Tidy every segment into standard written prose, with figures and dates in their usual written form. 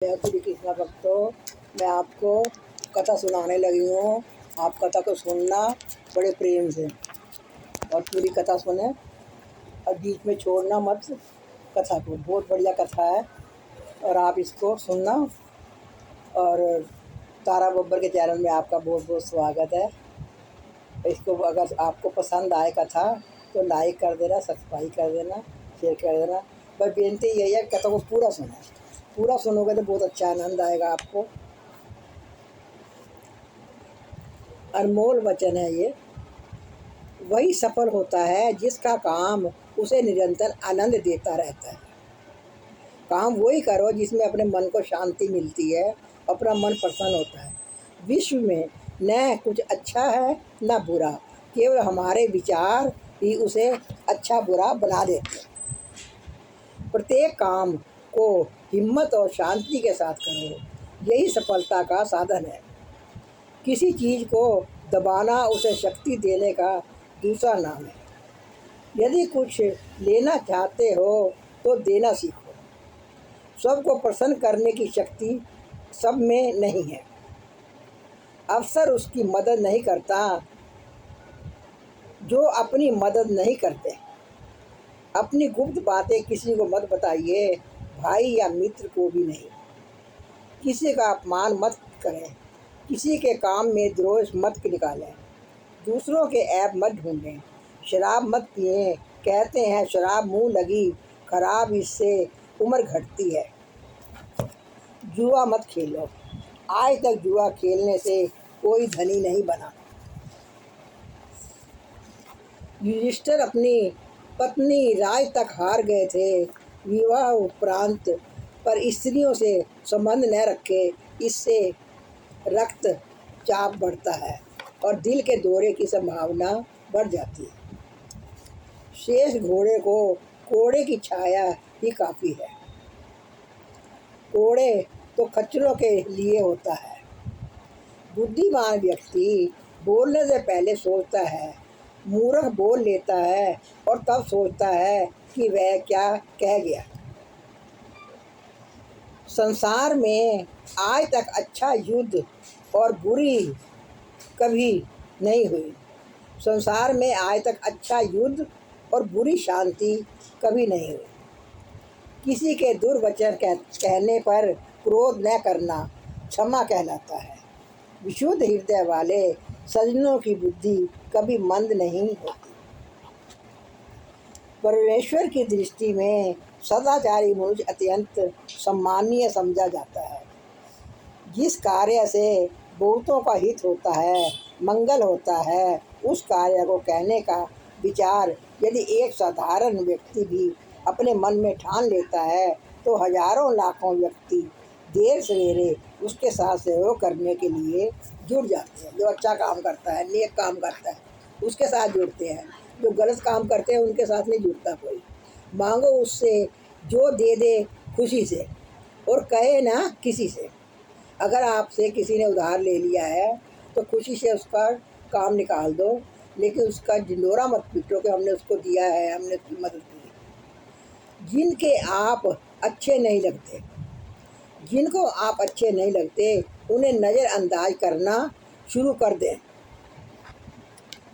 जय श्री कृष्ण भक्तों, मैं आपको कथा सुनाने लगी हूँ। आप कथा को सुनना बड़े प्रेम से और पूरी कथा सुने और बीच में छोड़ना मत कथा को। बहुत बढ़िया कथा है और आप इसको सुनना। और तारा बब्बर के चैनल में आपका बहुत बहुत स्वागत है। इसको अगर आपको पसंद आए कथा तो लाइक कर देना, सब्सक्राइब कर देना, शेयर कर देना। बस बेनती यही है, कथा को पूरा सुना। पूरा सुनोगे तो बहुत अच्छा आनंद आएगा आपको। अनमोल वचन है ये। वही सफल होता है जिसका काम उसे निरंतर आनंद देता रहता है। काम वही करो जिसमें अपने मन को शांति मिलती है, अपना मन प्रसन्न होता है। विश्व में न कुछ अच्छा है न बुरा, केवल हमारे विचार ही उसे अच्छा बुरा बना देते हैं। प्रत्येक काम को हिम्मत और शांति के साथ करो, यही सफलता का साधन है। किसी चीज़ को दबाना उसे शक्ति देने का दूसरा नाम है। यदि कुछ लेना चाहते हो तो देना सीखो। सबको प्रसन्न करने की शक्ति सब में नहीं है। अवसर उसकी मदद नहीं करता जो अपनी मदद नहीं करते। अपनी गुप्त बातें किसी को मत बताइए, भाई या मित्र को भी नहीं। किसी का अपमान मत करें, किसी के काम में द्रोह मत निकालें, दूसरों के ऐब मत ढूंढें। शराब मत पिएं, कहते हैं शराब मुंह लगी खराब, इससे उम्र घटती है। जुआ मत खेलो, आज तक जुआ खेलने से कोई धनी नहीं बना। युधिष्ठिर अपनी पत्नी राज तक हार गए थे। विवाह उपरांत पर स्त्रियों से संबंध न रखे, इससे रक्त चाप बढ़ता है और दिल के दौरे की संभावना बढ़ जाती है। शेष घोड़े को कोड़े की छाया ही काफ़ी है। कोड़े तो खच्चरों के लिए होता है। बुद्धिमान व्यक्ति बोलने से पहले सोचता है, मूर्ख बोल लेता है और तब सोचता है कि वह क्या कह गया। संसार में आज तक अच्छा युद्ध और बुरी कभी नहीं हुई। संसार में आज तक अच्छा युद्ध और बुरी शांति कभी नहीं हुई। किसी के दुर्वचन कहने पर क्रोध न करना क्षमा कहलाता है। विशुद्ध हृदय वाले सज्जनों की बुद्धि कभी मंद नहीं होती। परमेश्वर की दृष्टि में सदाचारी मनुष्य अत्यंत सम्माननीय समझा जाता है। जिस कार्य से बहुतों का हित होता है, मंगल होता है, उस कार्य को कहने का विचार यदि एक साधारण व्यक्ति भी अपने मन में ठान लेता है तो हजारों लाखों व्यक्ति देर सवेरे उसके साथ सहयोग करने के लिए जुड़ जाते हैं। जो अच्छा काम करता है, नेक काम करता है, उसके साथ जुड़ते हैं। जो गलत काम करते हैं उनके साथ नहीं जुड़ता कोई। मांगो उससे जो दे दे खुशी से, और कहे ना किसी से। अगर आपसे किसी ने उधार ले लिया है तो खुशी से उसका काम निकाल दो, लेकिन उसका ढिंढोरा मत पीटो कि हमने उसको दिया है, हमने उसकी मदद की। जिनको आप अच्छे नहीं लगते उन्हें नज़रअंदाज करना शुरू कर दें।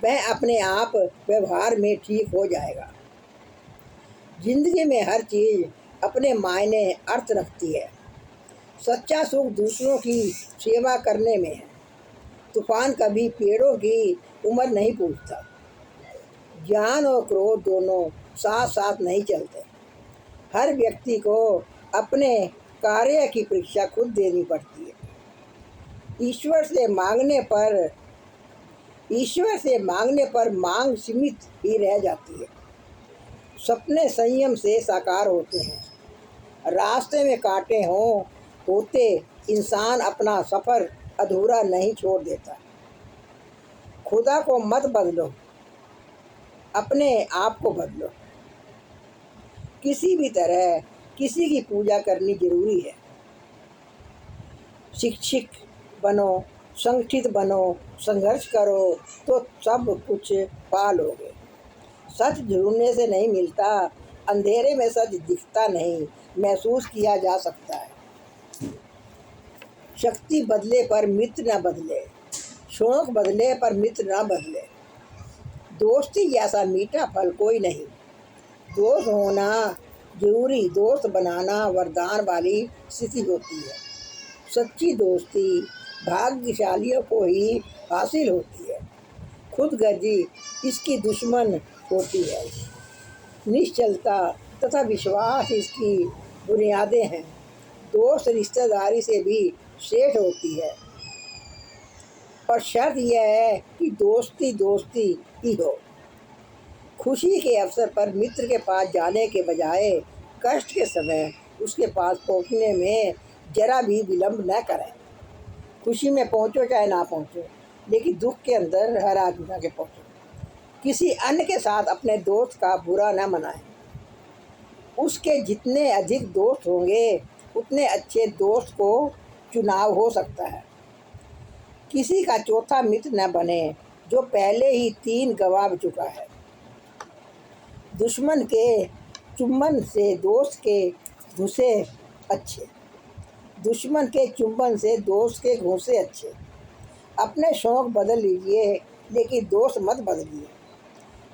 वह अपने आप व्यवहार में ठीक हो जाएगा। जिंदगी में हर चीज़ अपने मायने अर्थ रखती है। सच्चा सुख दूसरों की सेवा करने में है। तूफान कभी पेड़ों की उम्र नहीं पूछता। ज्ञान और क्रोध दोनों साथ साथ नहीं चलते। हर व्यक्ति को अपने कार्य की परीक्षा खुद देनी पड़ती है। ईश्वर से मांगने पर मांग सीमित ही रह जाती है। सपने संयम से साकार होते हैं। रास्ते में कांटे होते इंसान अपना सफ़र अधूरा नहीं छोड़ देता। खुदा को मत बदलो, अपने आप को बदलो। किसी भी तरह किसी की पूजा करनी जरूरी है। शिक्षित बनो, संगठित बनो, संघर्ष करो तो सब कुछ पा लोगे। सच ढूंढने से नहीं मिलता, अंधेरे में सच दिखता नहीं, महसूस किया जा सकता है। शक्ति बदले पर मित्र न बदले, शौक बदले पर मित्र न बदले। दोस्ती जैसा मीठा फल कोई नहीं। दोस्त होना जरूरी, दोस्त बनाना वरदान वाली स्थिति होती है। सच्ची दोस्ती भाग्यशालियों को ही हासिल होती है। खुदगर्जी इसकी दुश्मन होती है। निश्चलता तथा विश्वास इसकी बुनियादें हैं। दोस्त रिश्तेदारी से भी श्रेष्ठ होती है, और शर्त यह है कि दोस्ती दोस्ती ही हो। खुशी के अवसर पर मित्र के पास जाने के बजाय कष्ट के समय उसके पास पहुंचने में जरा भी विलंब न करें। खुशी में पहुंचो चाहे ना पहुंचो, लेकिन दुख के अंदर हर आदमी जाके पहुंचो। किसी अन्य के साथ अपने दोस्त का बुरा न मनाएं। उसके जितने अधिक दोस्त होंगे उतने अच्छे दोस्त को चुनाव हो सकता है। किसी का चौथा मित्र न बने जो पहले ही 3 गंवा चुका है। दुश्मन के चुंबन से दोस्त के घूंसे अच्छे, दुश्मन के चुंबन से दोस्त के घूंसे अच्छे। अपने शौक बदल लीजिए, लेकिन दोस्त मत बदलिए।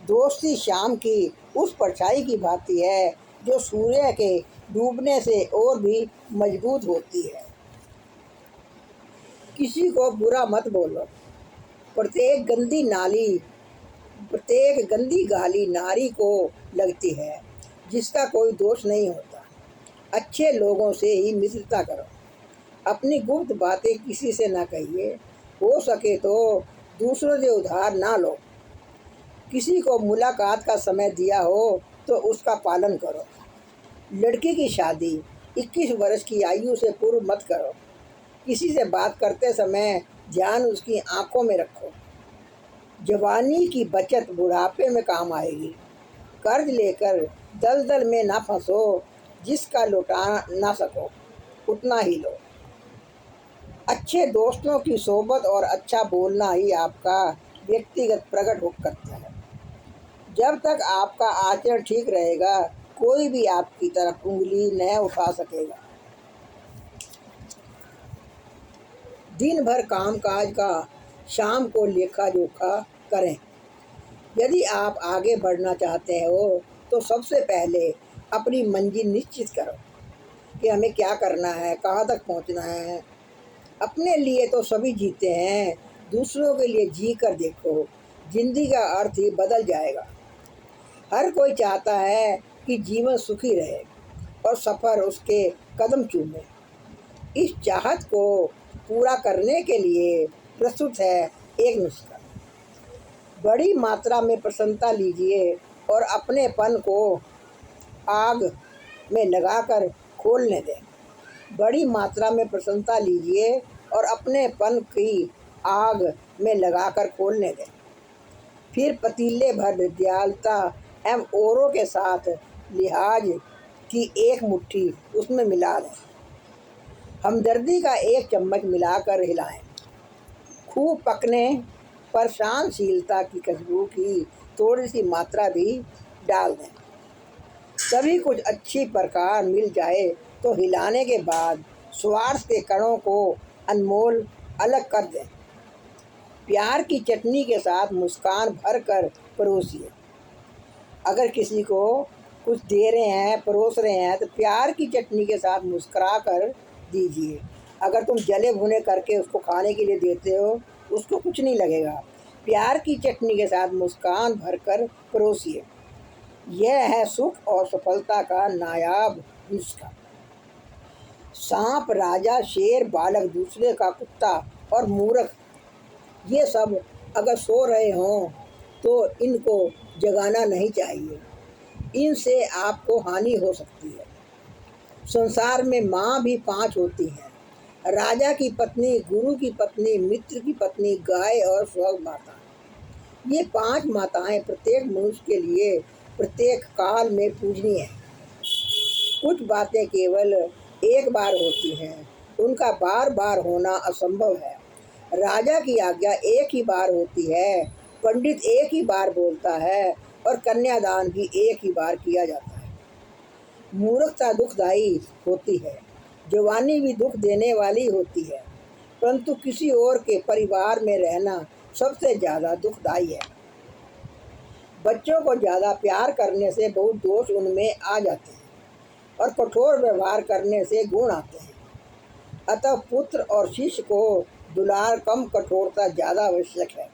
दोस्ती शाम की उस परछाई की भांति है जो सूर्य के डूबने से और भी मजबूत होती है। किसी को बुरा मत बोलो। प्रत्येक गंदी गाली नारी को लगती है, जिसका कोई दोष नहीं होता। अच्छे लोगों से ही मित्रता करो। अपनी गुप्त बातें किसी से ना कहिए। हो सके तो दूसरों से उधार ना लो। किसी को मुलाकात का समय दिया हो तो उसका पालन करो। लड़की की शादी 21 वर्ष की आयु से पूर्व मत करो। किसी से बात करते समय ध्यान उसकी आंखों में रखो। जवानी की बचत बुढ़ापे में काम आएगी। कर्ज लेकर दलदल में ना फंसो। जिसका लौटा ना सको उतना ही लो। अच्छे दोस्तों की सोबत और अच्छा बोलना ही आपका व्यक्तिगत प्रकट हो करता है। जब तक आपका आचरण ठीक रहेगा, कोई भी आपकी तरफ उंगली न उठा सकेगा। दिन भर कामकाज का शाम को लेखा जोखा करें। यदि आप आगे बढ़ना चाहते हो तो सबसे पहले अपनी मंजिल निश्चित करो कि हमें क्या करना है, कहाँ तक पहुँचना है। अपने लिए तो सभी जीते हैं, दूसरों के लिए जी कर देखो। जिंदगी का अर्थ ही बदल जाएगा। हर कोई चाहता है कि जीवन सुखी रहे और सफ़र उसके कदम चूमे। इस चाहत को पूरा करने के लिए प्रस्तुत है एक नुस्खा। बड़ी मात्रा में प्रसन्नता लीजिए और अपनेपन को आग में लगाकर खोलने दें। बड़ी मात्रा में प्रसन्नता लीजिए और अपनेपन की आग में लगाकर खोलने दें। फिर पतीले भर दयालुता एवं औरों के साथ लिहाज की एक मुट्ठी उसमें मिला दें। हमदर्दी का 1 चम्मच मिलाकर हिलाएं। खूब पकने पर सहनशीलता की खुशबू की थोड़ी सी मात्रा भी डाल दें। सभी कुछ अच्छी प्रकार मिल जाए तो हिलाने के बाद स्वार्थ के कणों को अनमोल अलग कर दें। प्यार की चटनी के साथ मुस्कान भर कर परोसिए। अगर किसी को कुछ दे रहे हैं, परोस रहे हैं, तो प्यार की चटनी के साथ मुस्करा कर दीजिए। अगर तुम जले भुने करके उसको खाने के लिए देते हो, उसको कुछ नहीं लगेगा। प्यार की चटनी के साथ मुस्कान भरकर परोसिए। यह है सुख और सफलता का नायाब नुस्खा। सांप, राजा, शेर, बालक दूसरे का कुत्ता और मूर्ख, ये सब अगर सो रहे हों तो इनको जगाना नहीं चाहिए। इनसे आपको हानि हो सकती है। संसार में माँ भी 5 होती हैं: राजा की पत्नी, गुरु की पत्नी, मित्र की पत्नी, गाय और स्वर्ण माता। ये 5 माताएं प्रत्येक मनुष्य के लिए प्रत्येक काल में पूजनीय हैं। कुछ बातें केवल एक बार होती हैं, उनका बार बार होना असंभव है। राजा की आज्ञा एक ही बार होती है, पंडित एक ही बार बोलता है और कन्यादान भी एक ही बार किया जाता है। मूर्खता दुखदायी होती है, जवानी भी दुख देने वाली होती है। परंतु किसी और के परिवार में रहना सबसे ज़्यादा दुखदाई है। बच्चों को ज़्यादा प्यार करने से बहुत दोष उनमें आ जाते हैं और कठोर व्यवहार करने से गुण आते हैं। अतः पुत्र और शिष्य को दुलार कम, कठोरता ज़्यादा आवश्यक है।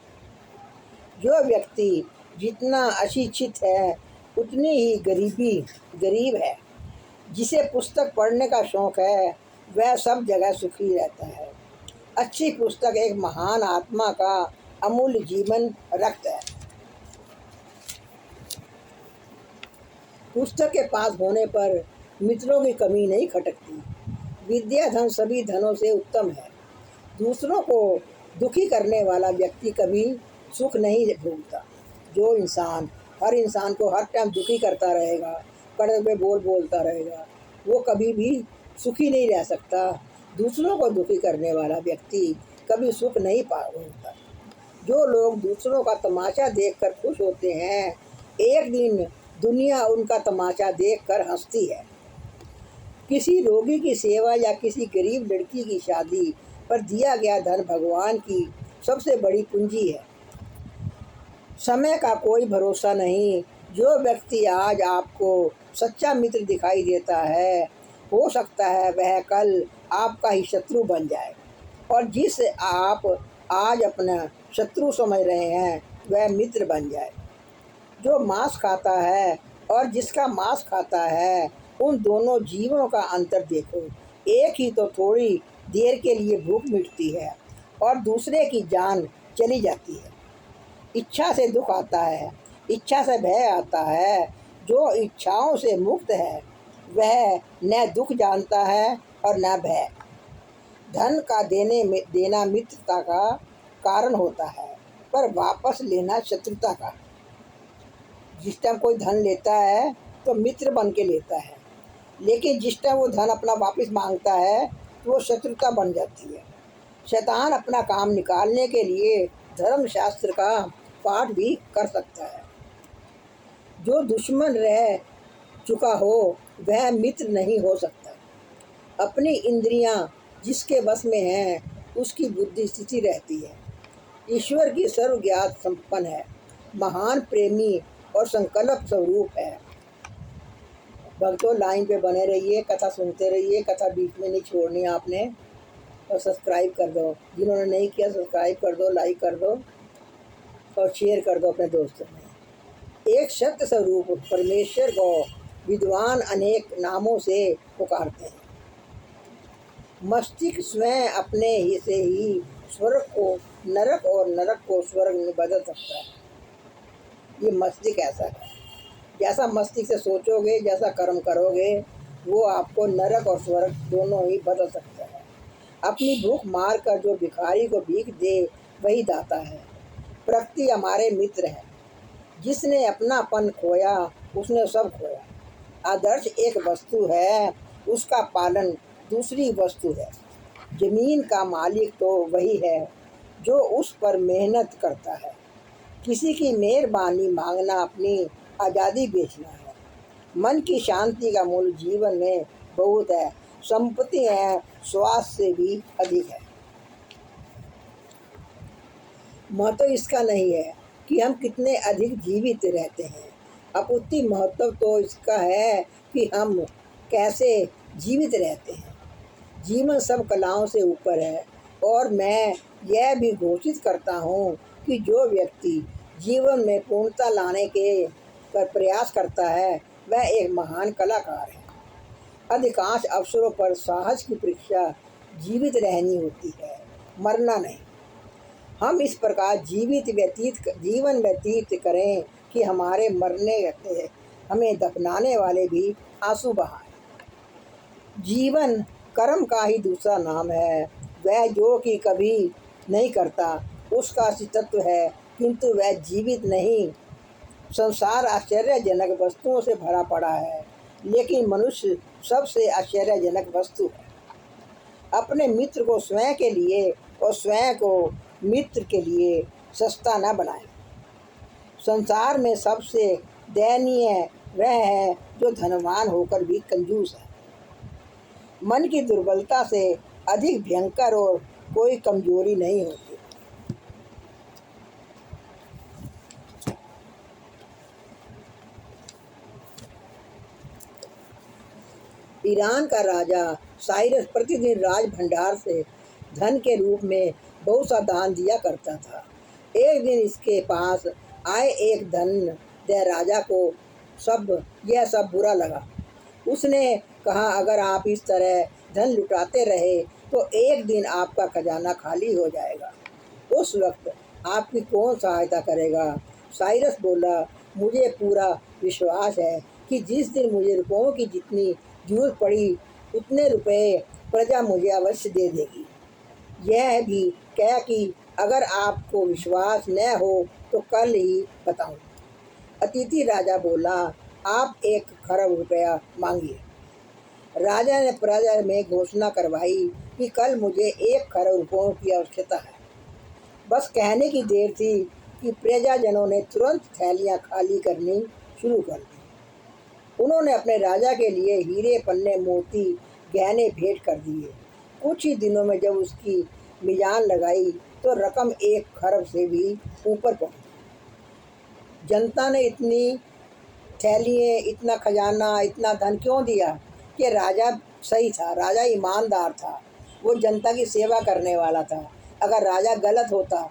जो व्यक्ति जितना अशिक्षित है उतनी ही गरीब है। जिसे पुस्तक पढ़ने का शौक़ है वह सब जगह सुखी रहता है। अच्छी पुस्तक एक महान आत्मा का अमूल्य जीवन रक्त है। पुस्तक के पास होने पर मित्रों की कमी नहीं खटकती। विद्या धन सभी धनों से उत्तम है। दूसरों को दुखी करने वाला व्यक्ति कभी सुख नहीं भोगता। जो इंसान हर इंसान को हर टाइम दुखी करता रहेगा, कड़वे बोल बोलता रहेगा, वो कभी भी सुखी नहीं रह सकता। दूसरों को दुखी करने वाला व्यक्ति कभी सुख नहीं भोगता। जो लोग दूसरों का तमाशा देखकर खुश होते हैं, एक दिन दुनिया उनका तमाशा देखकर हंसती है। किसी रोगी की सेवा या किसी गरीब लड़की की शादी पर दिया गया धन भगवान की सबसे बड़ी पूंजी है। समय का कोई भरोसा नहीं। जो व्यक्ति आज आपको सच्चा मित्र दिखाई देता है, हो सकता है वह कल आपका ही शत्रु बन जाए, और जिस आप आज अपना शत्रु समझ रहे हैं वह मित्र बन जाए। जो मांस खाता है और जिसका मांस खाता है, उन दोनों जीवों का अंतर देखो। एक ही तो थोड़ी देर के लिए भूख मिटती है और दूसरे की जान चली जाती है। इच्छा से दुख आता है, इच्छा से भय आता है। जो इच्छाओं से मुक्त है वह न दुख जानता है और न भय। धन का देना मित्रता का कारण होता है, पर वापस लेना शत्रुता का। जिस टाइम कोई धन लेता है तो मित्र बन के लेता है, लेकिन जिस टाइम वो धन अपना वापस मांगता है तो वो शत्रुता बन जाती है। शैतान अपना काम निकालने के लिए धर्मशास्त्र का पाठ भी कर सकता है। जो दुश्मन रह चुका हो वह मित्र नहीं हो सकता। अपनी इंद्रियां जिसके बस में हैं उसकी बुद्धि स्थिति रहती है। ईश्वर की सर्वज्ञात संपन्न है, महान प्रेमी और संकल्प स्वरूप है। भक्तों, लाइन पे बने रहिए, कथा सुनते रहिए, कथा बीच में नहीं छोड़नी आपने। और सब्सक्राइब कर दो, जिन्होंने नहीं किया सब्सक्राइब कर दो, लाइक कर दो और शेयर कर दो अपने दोस्तों में। एक सत्य स्वरूप परमेश्वर को विद्वान अनेक नामों से पुकारते हैं। मस्तिष्क स्वयं अपने ही से ही स्वर्ग को नरक और नरक को स्वर्ग में बदल सकता है। ये मस्तिष्क ऐसा है, जैसा मस्तिष्क से सोचोगे, जैसा कर्म करोगे, वो आपको नरक और स्वर्ग दोनों ही बदल सकता है। अपनी भूख मार कर जो भिखारी को भीख दे वही दाता है। प्रकृति हमारे मित्र है। जिसने अपनापन खोया उसने सब खोया। आदर्श एक वस्तु है, उसका पालन दूसरी वस्तु है। जमीन का मालिक तो वही है जो उस पर मेहनत करता है। किसी की मेहरबानी मांगना अपनी आज़ादी बेचना है। मन की शांति का मूल्य जीवन में बहुत है। संपत्ति है, स्वास्थ्य से भी अधिक है। महत्व इसका नहीं है कि हम कितने अधिक जीवित रहते हैं, अपितु महत्व तो इसका है कि हम कैसे जीवित रहते हैं। जीवन सब कलाओं से ऊपर है, और मैं यह भी घोषित करता हूँ कि जो व्यक्ति जीवन में पूर्णता लाने के पर प्रयास करता है वह एक महान कलाकार है। अधिकांश अवसरों पर साहस की परीक्षा जीवित रहनी होती है, मरना नहीं। हम इस प्रकार जीवन व्यतीत करें कि हमारे मरने हमें दफनाने वाले भी आंसू बहाएं। जीवन कर्म का ही दूसरा नाम है। वह जो कि कभी नहीं करता उसका अस्तित्व है, किंतु वह जीवित नहीं। संसार आश्चर्यजनक वस्तुओं से भरा पड़ा है, लेकिन मनुष्य सबसे आश्चर्यजनक वस्तु है। अपने मित्र को स्वयं के लिए और स्वयं को मित्र के लिए सस्ता न बनाएं। संसार में सबसे दयनीय वह है जो धनवान होकर भी कंजूस है। मन की दुर्बलता से अधिक भयंकर और कोई कमजोरी नहीं होती। ईरान का राजा साइरस प्रतिदिन राज भंडार से धन के रूप में बहुत सा दान दिया करता था। एक दिन इसके पास आए एक धन दे राजा को यह सब बुरा लगा। उसने कहा, अगर आप इस तरह धन लुटाते रहे तो एक दिन आपका खजाना खाली हो जाएगा। उस वक्त आपकी कौन सहायता करेगा? साइरस बोला, मुझे पूरा विश्वास है कि जिस दिन मुझे रुपयों की जितनी जरूरत पड़ी उतने रुपए प्रजा मुझे अवश्य दे देगी। यह भी कह कि अगर आपको विश्वास न हो तो कल ही बताऊं। अतिथि राजा बोला, आप 1 खरब रुपया मांगिए। राजा ने प्रजा में घोषणा करवाई कि कल मुझे 1 खरब रुपयों की आवश्यकता है। बस कहने की देर थी कि प्रजाजनों ने तुरंत थैलियां खाली करनी शुरू कर दी। उन्होंने अपने राजा के लिए हीरे, पन्ने, मोती, गहने भेंट कर दिए। कुछ ही दिनों में जब उसकी मीज़ान लगाई तो रकम 1 खरब से भी ऊपर पहुंची। जनता ने इतनी थैलियाँ, इतना खजाना, इतना धन क्यों दिया? कि राजा सही था, राजा ईमानदार था, वो जनता की सेवा करने वाला था। अगर राजा गलत होता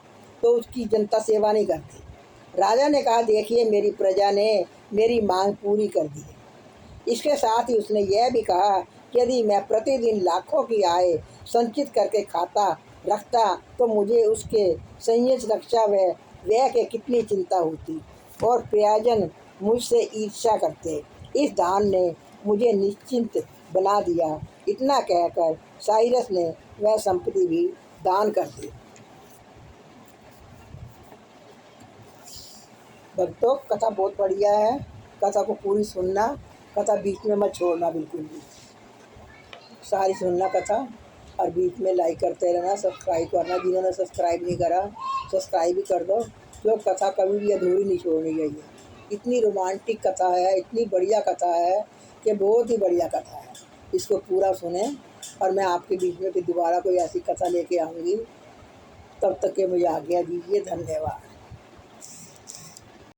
तो उसकी जनता सेवा नहीं करती। राजा ने कहा, देखिए मेरी प्रजा ने मेरी मांग पूरी कर दी है। इसके साथ ही उसने यह भी कहा कि यदि मैं प्रतिदिन लाखों की आय संचित करके खाता रखता तो मुझे उसके संयत रक्षा व व्यय के कितनी चिंता होती और प्रयोजन मुझसे ईर्ष्या करते। इस दान ने मुझे निश्चिंत बना दिया। इतना कहकर साइरस ने वह संपत्ति भी दान कर दी। भक्तों, कथा बहुत बढ़िया है। कथा को पूरी सुनना, कथा बीच में मत छोड़ना बिल्कुल भी। सारी सुनना कथा और बीच में लाइक करते रहना, सब्सक्राइब करना। जिन्होंने सब्सक्राइब नहीं करा सब्सक्राइब भी कर दो। जो कथा कभी भी अधूरी नहीं छोड़नी चाहिए। इतनी रोमांटिक कथा है, इतनी बढ़िया कथा है कि बहुत ही बढ़िया कथा है। इसको पूरा सुने और मैं आपके बीच में फिर दोबारा कोई ऐसी कथा लेके आऊँगी। तब तक के मुझे आज्ञा दीजिए। धन्यवाद।